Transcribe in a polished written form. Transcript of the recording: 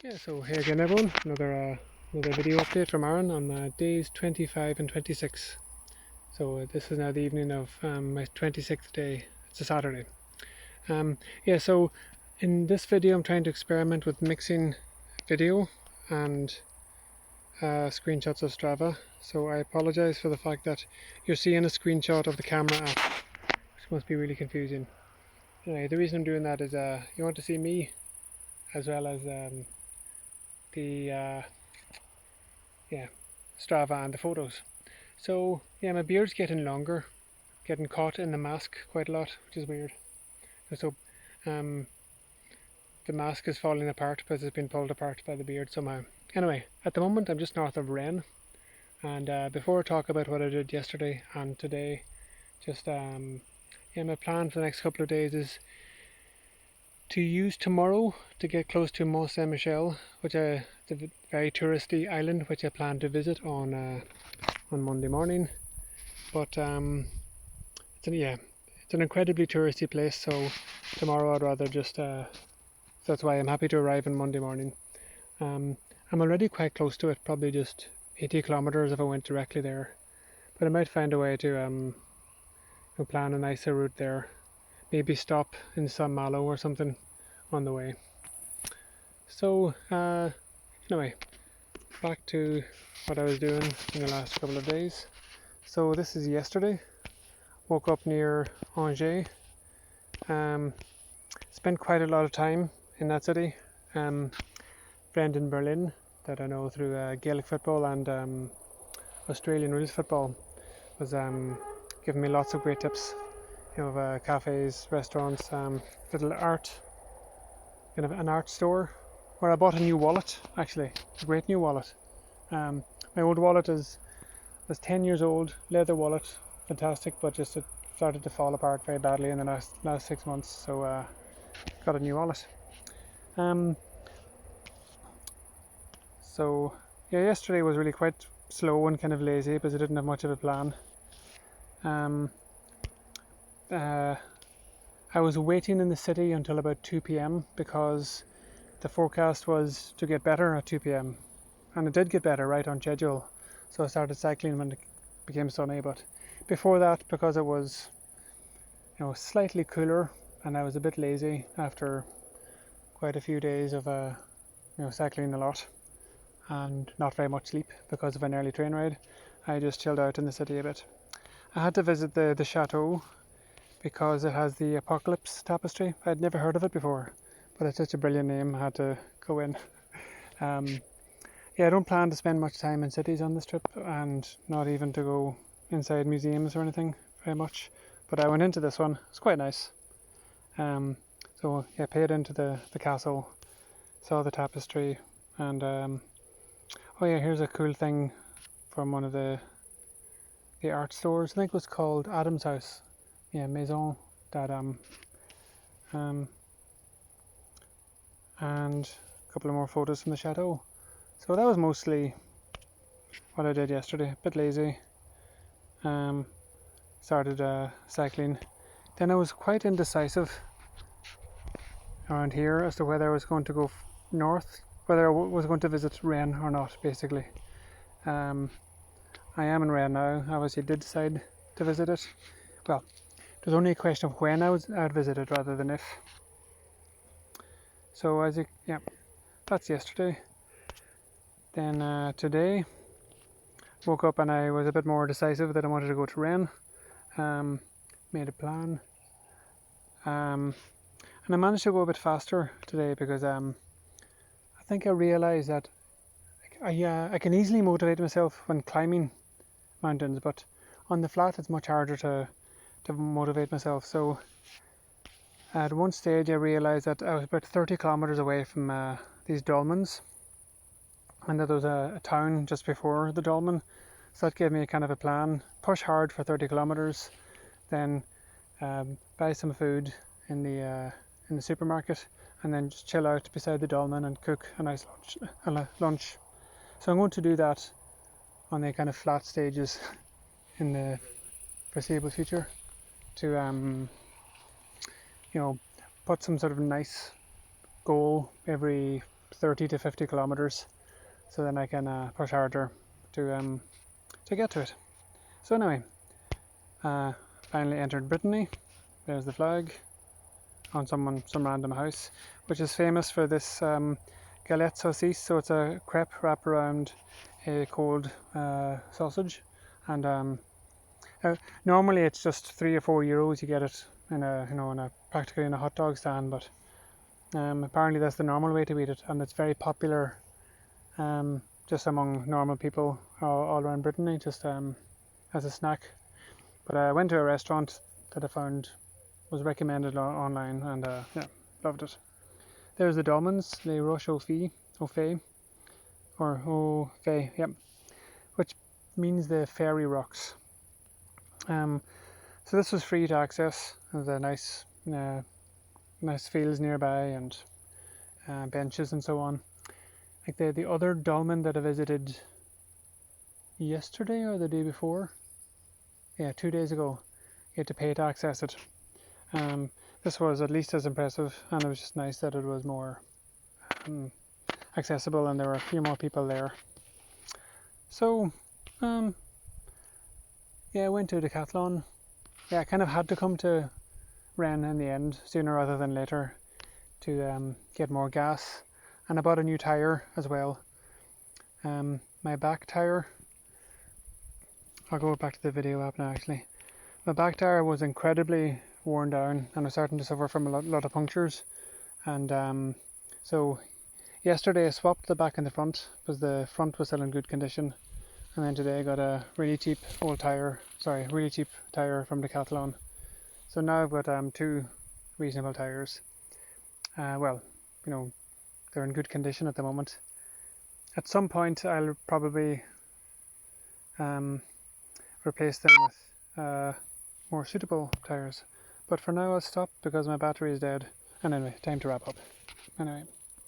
Yeah, so hey again everyone, another video update from Aaron on days 25 and 26. So this is now the evening of my 26th day. It's a Saturday. Yeah, so in this video I'm trying to experiment with mixing video and screenshots of Strava. So I apologize for the fact that you're seeing a screenshot of the camera app, which must be really confusing. Anyway, the reason I'm doing that is you want to see me as well as the yeah, Strava and the photos. So yeah, my beard's getting longer, getting caught in the mask quite a lot, which is weird. So um, the mask is falling apart because it's been pulled apart by the beard somehow. Anyway, at the moment I'm just north of Rennes, and before I talk about what I did yesterday and today, just yeah, my plan for the next couple of days is to use tomorrow to get close to Mont Saint Michel, which is a very touristy island, which I plan to visit on Monday morning. But it's an incredibly touristy place. So tomorrow I'd rather just. So that's why I'm happy to arrive on Monday morning. I'm already quite close to it, probably just 80 kilometers if I went directly there. But I might find a way to plan a nicer route there. Maybe stop in Saint Malo or something on the way. So anyway, back to what I was doing in the last couple of days. So this is yesterday. Woke up near Angers. Spent quite a lot of time in that city. Friend in Berlin that I know through Gaelic football and Australian rules football was giving me lots of great tips. Cafes, restaurants, little art, kind of an art store where I bought a new wallet. Actually, a great new wallet. My old wallet was 10 years old, leather wallet, fantastic, but just it started to fall apart very badly in the last 6 months. So got a new wallet. So yeah, yesterday was really quite slow and kind of lazy because I didn't have much of a plan. I was waiting in the city until about 2 p.m. because the forecast was to get better at 2 p.m. and it did get better right on schedule. So I started cycling when it became sunny, but before that, because it was slightly cooler and I was a bit lazy after quite a few days of cycling a lot and not very much sleep because of an early train ride, I just chilled out in the city a bit. I had to visit the chateau because it has the Apocalypse tapestry. I'd never heard of it before, but it's such a brilliant name, I had to go in. Yeah, I don't plan to spend much time in cities on this trip and not even to go inside museums or anything very much, but I went into this one. It's quite nice. So yeah, paid into the castle, saw the tapestry, and oh yeah, here's a cool thing from one of the art stores. I think it was called Adam's House. Yeah, Maison d'Adam. And a couple of more photos from the chateau. So that was mostly what I did yesterday. A bit lazy. Started cycling. Then I was quite indecisive around here as to whether I was going to go north, whether I was going to visit Rennes or not, basically. I am in Rennes now. Obviously did decide to visit it. Well, it was only a question of when I'd visit it rather than if. So that's yesterday. Then today, woke up and I was a bit more decisive that I wanted to go to Rennes. Made a plan. And I managed to go a bit faster today because I think I realised that I can easily motivate myself when climbing mountains, but on the flat it's much harder to motivate myself. So at one stage I realised that I was about 30 kilometres away from these dolmens, and that there was a town just before the dolmen. So that gave me a kind of a plan: push hard for 30 kilometres, then buy some food in the supermarket, and then just chill out beside the dolmen and cook a nice lunch. So I'm going to do that on the kind of flat stages in the foreseeable future to put some sort of nice goal every 30 to 50 kilometers, so then I can push harder to get to it. So anyway, finally entered Brittany. There's the flag on some random house, which is famous for this galette saucisse. So it's a crepe wrapped around a cold sausage, and normally it's just €3 or €4. You get it in a practically in a hot dog stand, but apparently that's the normal way to eat it, and it's very popular just among normal people all around Brittany, just as a snack. But I went to a restaurant that I found was recommended online, and yeah, loved it. There's the dolmens, Les Roches au Fay, yep, which means the fairy rocks. So this was free to access. There's a nice fields nearby, and benches and so on. Like the other dolmen that I visited yesterday or the day before, yeah, 2 days ago, you had to pay to access it. This was at least as impressive, and it was just nice that it was more accessible and there were a few more people there. So yeah, I went to Decathlon. Yeah, I kind of had to come to Rennes in the end, sooner rather than later, to get more gas, and I bought a new tyre as well. My back tyre, I'll go back to the video app now actually. My back tyre was incredibly worn down, and I was starting to suffer from a lot of punctures, and so yesterday I swapped the back and the front because the front was still in good condition, and then today I got a really cheap tyre from Decathlon. So now I've got two reasonable tyres. Well, they're in good condition at the moment. At some point I'll probably replace them with more suitable tyres, but for now I'll stop because my battery is dead. And anyway, time to wrap up. Anyway.